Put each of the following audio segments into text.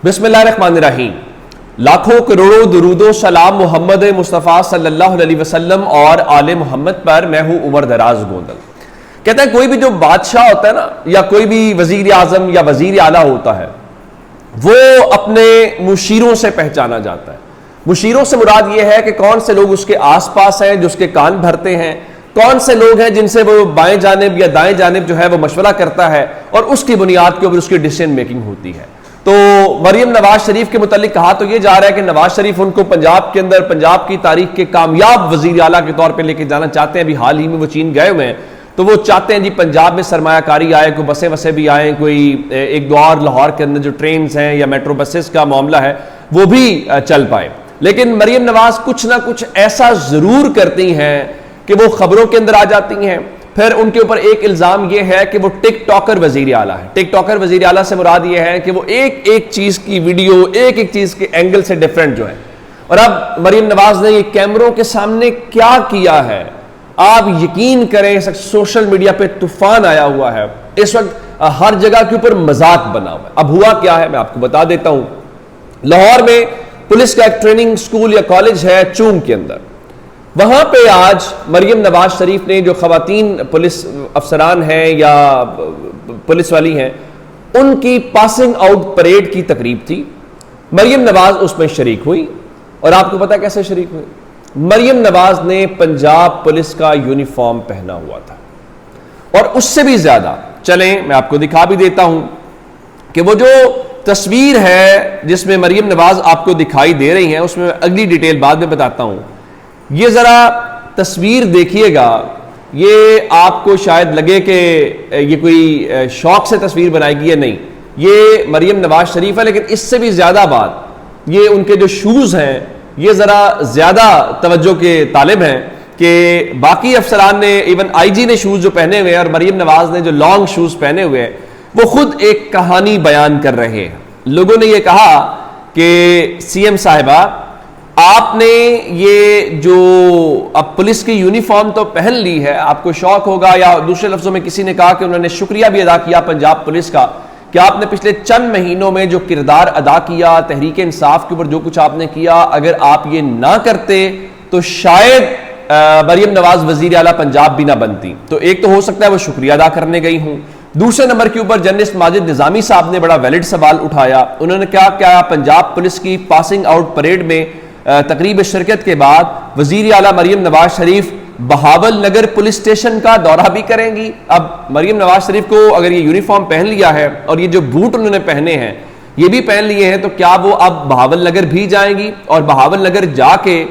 बिस्मिल्लाहिर्रहमानिर्रहीम। लाखों करोड़ों दुरूदो सलाम मोहम्मद मुस्तफ़ा सल्लल्लाहु अलैहि वसल्लम और आले मोहम्मद पर। मैं हूं उमर दराज गोंदल। कहते हैं कोई भी जो बादशाह होता है ना, या कोई भी वजीर आजम या वजीर आला होता है, वो अपने मुशीरों से पहचाना जाता है। मुशीरों से मुराद ये है कि कौन से लोग उसके आसपास हैं जो उसके कान भरते हैं, कौन से लोग हैं जिनसे वो बाएं जानिब या दाएं जानिब जो है वो मशवरा करता है और उसकी बुनियाद के ऊपर उसकी डिसीजन मेकिंग होती है। तो मरियम नवाज शरीफ के मुतालिक कहा तो ये जा रहा है कि नवाज शरीफ उनको पंजाब के अंदर पंजाब की तारीख के कामयाब वजीर आला के तौर पे लेके जाना चाहते हैं। अभी हाल ही में वो चीन गए हुए हैं, तो वो चाहते हैं जी पंजाब में सरमायाकारी आए, कोई बसें वसें भी आए, कोई एक दो और लाहौर के अंदर जो ट्रेन हैं या मेट्रो बसेस का मामला है वो भी चल पाए। लेकिन मरियम नवाज कुछ ना कुछ ऐसा जरूर करती हैं कि वो खबरों के अंदर आ जाती हैं। फिर उनके ऊपर एक इल्जाम यह है कि वो टिकटॉकर वजीर आला है। टिकटॉकर वजीर आला से मुराद यह है कि वो एक एक चीज की वीडियो, एक एक चीज के एंगल से डिफरेंट जो है। और अब मरियम नवाज ने ये कैमरों के सामने क्या किया है, आप यकीन करें सोशल मीडिया पे तूफान आया हुआ है। इस वक्त हर जगह के ऊपर मजाक बना हुआ है। अब हुआ क्या है मैं आपको बता देता हूं। लाहौर में पुलिस का एक ट्रेनिंग स्कूल या कॉलेज है चूम के अंदर। वहां पे आज मरियम नवाज शरीफ ने, जो खवातीन पुलिस अफसरान हैं या पुलिस वाली हैं, उनकी पासिंग आउट परेड की तकरीब थी। मरियम नवाज उसमें शरीक हुई। और आपको पता कैसे शरीक हुई? मरियम नवाज ने पंजाब पुलिस का यूनिफॉर्म पहना हुआ था। और उससे भी ज्यादा, चलें मैं आपको दिखा भी देता हूं कि वो जो तस्वीर है जिसमें मरियम नवाज आपको दिखाई दे रही हैं, उसमें अगली डिटेल बाद में बताता हूं। ये जरा तस्वीर देखिएगा। ये आपको शायद लगे कि ये कोई शौक से तस्वीर बनाएगी या नहीं, ये मरियम नवाज शरीफ है। लेकिन इससे भी ज्यादा बात, ये उनके जो शूज हैं ये जरा ज्यादा तवज्जो के तालिब हैं कि बाकी अफसरान ने, इवन आईजी ने शूज जो पहने हुए हैं और मरियम नवाज ने जो लॉन्ग शूज पहने हुए हैं, वो खुद एक कहानी बयान कर रहे हैं। लोगों ने ये कहा कि सीएम साहिबा, आपने ये जो अब पुलिस की यूनिफॉर्म तो पहन ली है, आपको शौक होगा, या दूसरे लफ्जों में किसी ने कहा कि उन्होंने शुक्रिया भी अदा किया पंजाब पुलिस का कि आपने पिछले चंद महीनों में जो किरदार अदा किया, तहरीक इंसाफ के ऊपर जो कुछ आपने किया, अगर आप ये ना करते तो शायद मरियम नवाज वजीर आला पंजाब भी ना बनती। तो एक तो हो सकता है वो शुक्रिया अदा करने गई हूं। दूसरे नंबर के ऊपर जर्नलिस्ट माजिद निजामी साहब ने बड़ा वैलिड सवाल उठाया। उन्होंने क्या पंजाब पुलिस की पासिंग आउट परेड में तकरीब शिरकत के बाद वजीर आला मरियम नवाज शरीफ बहावल नगर पुलिस स्टेशन का दौरा भी करेंगी। अब मरियम नवाज शरीफ को अगर ये यूनिफॉर्म पहन लिया है और ये जो बूट उन्होंने पहने हैं ये भी पहन लिए हैं, तो क्या वो अब बहावल नगर भी जाएंगी? और बहावल नगर जाके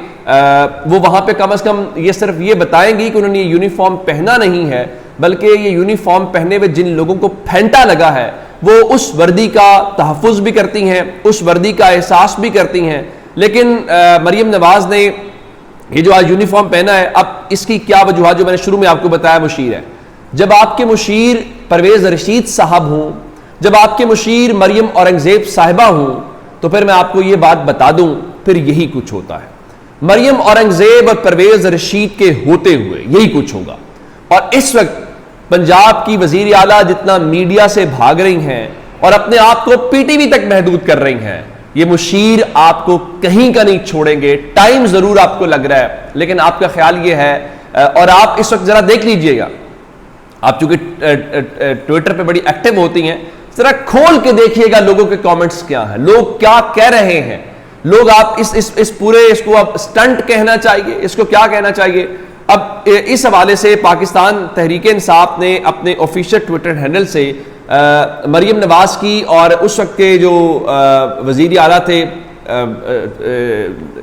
वो वहां पे कम से कम ये सिर्फ ये बताएंगी कि उन्होंने ये यूनिफॉर्म पहना नहीं है, बल्कि ये यूनिफॉर्म पहने हुए जिन लोगों को फेंटा लगा है वो उस वर्दी का तहफ़्फ़ुज़ भी करती हैं, उस वर्दी का एहसास भी करती हैं। लेकिन मरियम नवाज ने ये जो आज यूनिफॉर्म पहना है, अब इसकी क्या वजूहत, जो मैंने शुरू में आपको बताया, मुशीर है। जब आपके मुशीर परवेज रशीद साहब हों, जब आपके मुशीर मरियम औरंगजेब साहिबा हों, तो फिर मैं आपको ये बात बता दूं, फिर यही कुछ होता है। मरियम औरंगजेब और परवेज रशीद के होते हुए यही कुछ होगा। और इस वक्त पंजाब की वजीर आला जितना मीडिया से भाग रही हैं और अपने आप को पीटीवी तक महदूद कर रही हैं, ये मुशीर आपको कहीं का नहीं छोड़ेंगे। टाइम जरूर आपको लग रहा है, लेकिन आपका ख्याल ये है, और आप इस वक्त जरा देख लीजिएगा, आप चूंकि ट्विटर पे बड़ी एक्टिव होती हैं, जरा खोल के देखिएगा लोगों के कमेंट्स क्या हैं, लोग क्या कह रहे हैं। लोग आप इस पूरे, इसको आप स्टंट कहना चाहिए, इसको क्या कहना चाहिए? अब इस हवाले से पाकिस्तान तहरीक इंसाफ ने अपने ऑफिशियल ट्विटर हैंडल से मरियम नवाज की और उस वक्त के जो वजीर आला थे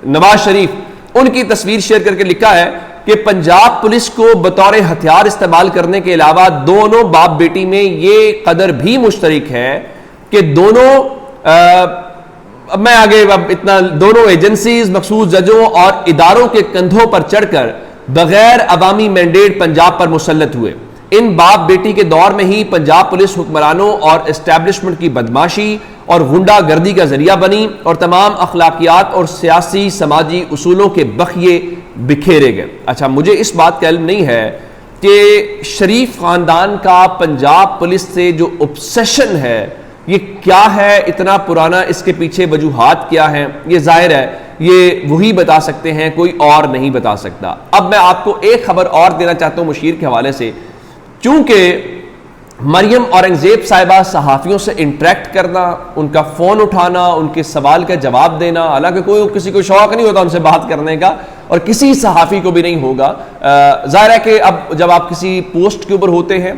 नवाज शरीफ, उनकी तस्वीर शेयर करके लिखा है कि पंजाब पुलिस को बतौर हथियार इस्तेमाल करने के अलावा दोनों बाप बेटी में ये कदर भी मुश्तरक है कि दोनों मैं आगे अब इतना, दोनों एजेंसीज मखसूस जजों और इदारों के कंधों पर चढ़कर बगैर अवामी मैंडेट पंजाब पर मुसल्लत हुए। इन बाप बेटी के दौर में ही पंजाब पुलिस हुक्मरानों और एस्टैब्लिशमेंट की बदमाशी और गुंडागर्दी का जरिया बनी और तमाम अखलाकियात और सियासी समाजी उसूलों के बखिए बिखेरे गए। अच्छा, मुझे इस बात का इल्म नहीं है कि शरीफ खानदान का पंजाब पुलिस से जो ऑब्सेशन है ये क्या है, इतना पुराना, इसके पीछे वजूहात क्या हैं, ये जाहिर है ये वही बता सकते हैं, कोई और नहीं बता सकता। अब मैं आपको एक खबर और देना चाहता हूं मुशीर के हवाले से। चूंकि मरियम औरंगजेब साहिबा सहाफ़ियों से इंटरेक्ट करना, उनका फ़ोन उठाना, उनके सवाल का जवाब देना, हालांकि कोई किसी को शौक नहीं होता उनसे बात करने का और किसी सहाफ़ी को भी नहीं होगा। ज़ाहिर है कि अब जब आप किसी पोस्ट के ऊपर होते हैं,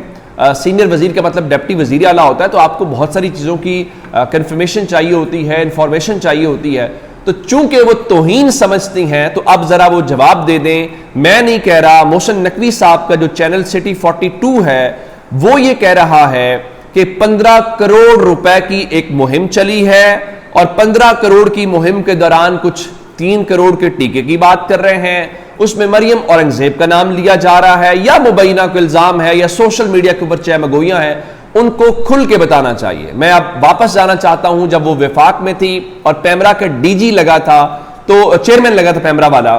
सीनियर वजीर का मतलब डिप्टी वजीर आला होता है, तो आपको बहुत सारी चीज़ों की कन्फर्मेशन चाहिए होती है, इंफॉर्मेशन चाहिए होती है। तो चूंकि वो तौहीन समझती हैं तो अब ज़रा वो जवाब दे दें। मैं नहीं कह रहा, मोहसिन नकवी साहब का जो चैनल सिटी 42 है वो ये कह रहा है कि 15 करोड़ रुपए की एक मुहिम चली है और 15 करोड़ की मुहिम के दौरान कुछ 3 करोड़ के टीके की बात कर रहे हैं, उसमें मरियम औरंगजेब का नाम लिया जा रहा है, या मुबैना को इल्जाम है, या सोशल मीडिया के ऊपर चहमगोइयां हैं, उनको खुल के बताना चाहिए। मैं अब वापस जाना चाहता हूं जब वो विफाक में थी और पैमरा का डीजी लगा था, तो चेयरमैन लगा था पैमरा वाला,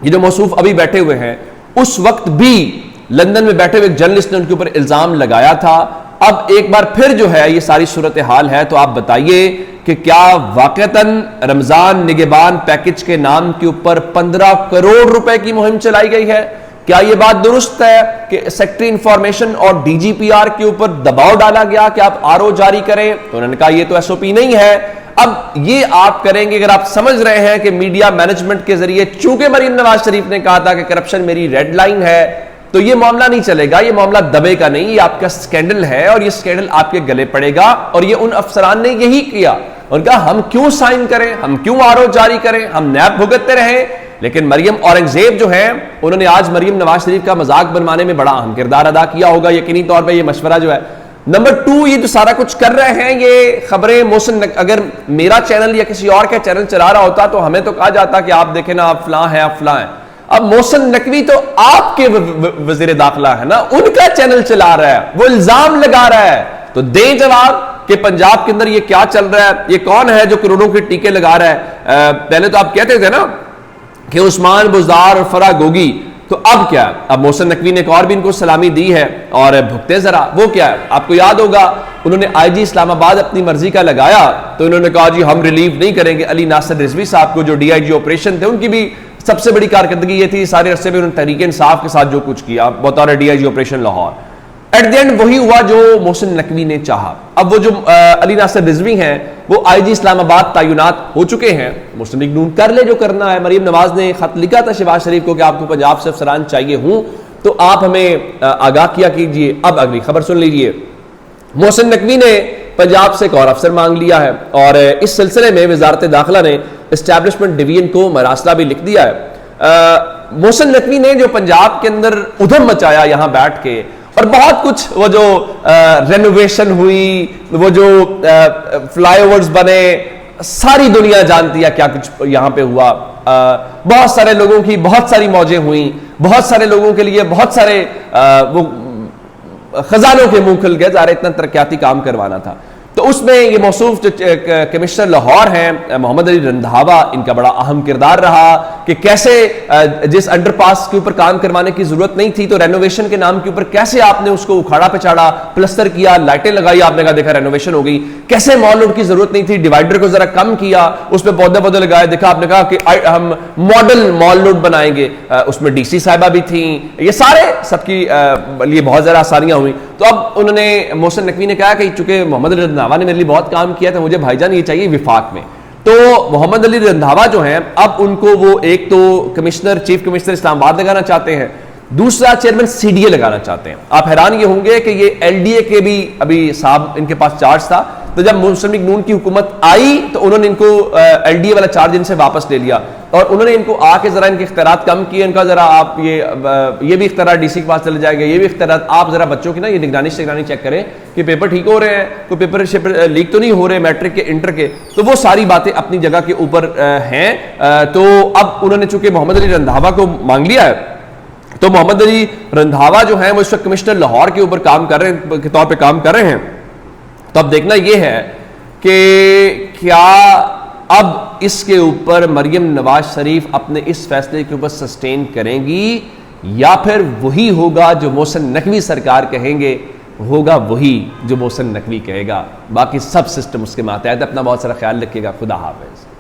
ये जो मौसूफ अभी बैठे हुए हैं, उस वक्त भी लंदन में बैठे हुए एक जर्नलिस्ट ने उनके ऊपर इल्जाम लगाया था। अब एक बार फिर जो है ये सारी सूरत हाल है, तो आप बताइए कि क्या वाकईतन रमजान निगहबान पैकेज के नाम के ऊपर 15 करोड़ रुपए की मुहिम चलाई गई है? क्या यह बात दुरुस्त है कि सेक्रेटरी इंफॉर्मेशन और डीजीपीआर के ऊपर दबाव डाला गया कि आप आरओ जारी करें? तो उन्होंने कहा यह तो एसओपी नहीं है। अब ये आप करेंगे अगर आप समझ रहे हैं कि मीडिया मैनेजमेंट के जरिए, चूंकि मरीम नवाज शरीफ ने कहा था कि करप्शन मेरी रेड लाइन है, तो ये मामला नहीं चलेगा, ये मामला दबेगा नहीं, ये आपका स्कैंडल है और ये स्कैंडल आपके गले पड़ेगा। और ये उन अफसरान ने यही किया। उनका हम क्यों साइन करें, हम क्यों आरओ जारी करें, हम नैब भुगतते रहे। लेकिन मरियम औरंगजेब जो है, उन्होंने आज मरियम नवाज शरीफ का मजाक बनवाने में बड़ा अहम किरदार अदा किया होगा यकीनी तौर पर। यह मशवरा जो है नंबर 2, ये जो सारा कुछ कर रहे हैं, ये खबरें मोहसिन, अगर मेरा चैनल या किसी और का चैनल चला रहा होता तो हमें तो कहा जाता कि आप देखें ना, आप फलां हैं, आप फलां हैं। अब मोहसिन नकवी तो आपके वजीर दाखिला है ना, उनका चैनल चला रहा है, वो इल्जाम लगा रहा है, तो दें जवाब कि पंजाब के अंदर ये क्या चल रहा है, ये कौन है जो करोड़ों के टीके लगा रहा है। पहले तो आप कहते थे ना कि उस्मान बुज़दार और फरा गोगी, तो अब क्या है? अब मोहसिन नकवी ने एक और भी इनको सलामी दी है और भुगते जरा। वो क्या है? आपको याद होगा उन्होंने आईजी इस्लामाबाद अपनी मर्जी का लगाया, तो उन्होंने कहा जी हम रिलीव नहीं करेंगे अली नासिर रिजवी साहब को, जो डीआईजी ऑपरेशन थे, उनकी भी सबसे बड़ी कारकर्दगी ये थी सारे अरसे में उन्होंने तहरीक इंसाफ के साथ जो कुछ किया बतौर DIG operation Lahore. At the end वही हुआ जो मोहसिन नकवी ने चाहा। अब वो जो अली नासिर रिजवी हैं वो आईजी इस्लामाबाद तैनात हो चुके हैं। मुस्लिम लीग नून कर ले जो करना है। मरीम नवाज ने खत लिखा था शहबाज शरीफ को कि आपको पंजाब से अफसरान चाहिए हूं तो आप हमें आगाह किया कीजिए। अब अगली खबर सुन लीजिए। मोहसिन नकवी ने पंजाब से एक और अफसर मांग लिया है और इस सिलसिले में वजारत दाखिला ने एस्टैब्लिशमेंट डिवीजन को मरासला भी लिख दिया है। मोहसिन नकवी ने जो पंजाब के अंदर उधम मचाया यहां बैठ के, और बहुत कुछ, वो जो रेनोवेशन हुई, वो जो फ्लाईओवर्स बने, सारी दुनिया जानती है क्या कुछ यहां पे हुआ। बहुत सारे लोगों की बहुत सारी मौजें हुई, बहुत सारे लोगों के लिए बहुत सारे वो खजानों के मुंह खुल गए। ज़ाहिर इतना तरक्याती काम करवाना था। तो उसमें ये मौसूफ जो कमिश्नर लाहौर हैं मोहम्मद अली रंधावा, इनका बड़ा अहम किरदार रहा कि कैसे जिस अंडरपास के ऊपर काम करवाने की जरूरत नहीं थी तो रेनोवेशन के नाम के ऊपर कैसे आपने उसको उखाड़ा पिछाड़ा, प्लस्तर किया, लाइटें लगाई, आपने कहा देखा रेनोवेशन हो गई। कैसे मॉल रोड की जरूरत नहीं थी, डिवाइडर को जरा कम किया, उसमें पौधे पौधे लगाए, देखा आपने कहा कि हम मॉडल मॉल रोड बनाएंगे। उसमें डीसी साहिबा भी थी। ये सारे सबकी लिए बहुत ज्यादा आसानियां हुई। तो अब उन्होंने मोहसिन नकवी ने कहा कि चूंकि मोहम्मद अली रंधावा ने मेरे लिए बहुत काम किया था, मुझे भाईजान ये चाहिए विफाक में। तो मोहम्मद अली रंधावा जो हैं अब उनको वो एक तो कमिश्नर, चीफ कमिश्नर इस्लामाबाद लगाना चाहते हैं, दूसरा चेयरमैन सीडीए लगाना चाहते हैं। आप हैरान ये होंगे कि ये एलडीए के भी अभी साहब इनके पास चार्ज था, तो जब मुस्लिम लीग नून की हुकूमत आई तो उन्होंने इनको एलडीए वाला चार्ज इनसे वापस ले लिया और उन्होंने इनको आके जरा इनके इख्तियारात कम किए। इनका जरा आप ये भी इख्तियारात डीसी के पास चले जाएंगे, ये भी इख्तियारात आप जरा बच्चों की ना ये निगरानी चेक करें कि पेपर ठीक हो रहे हैं, कोई पेपर लीक तो नहीं हो रहे मैट्रिक के, इंटर के। तो वो सारी बातें अपनी जगह के ऊपर हैं। तो अब उन्होंने चूंकि मोहम्मद अली रंधावा को मांग लिया है, तो मोहम्मद अली रंधावा जो है वो इस वक्त कमिश्नर लाहौर के ऊपर काम कर रहे हैं, के तौर पे काम कर रहे हैं। तो अब देखना यह है कि क्या अब इसके ऊपर मरियम नवाज शरीफ अपने इस फैसले के ऊपर सस्टेन करेंगी या फिर वही होगा जो मोहसिन नकवी सरकार कहेंगे होगा वही जो मोहसिन नकवी कहेगा, बाकी सब सिस्टम उसके मातहत। अपना बहुत सारा ख्याल रखिएगा। खुदा हाफिज़।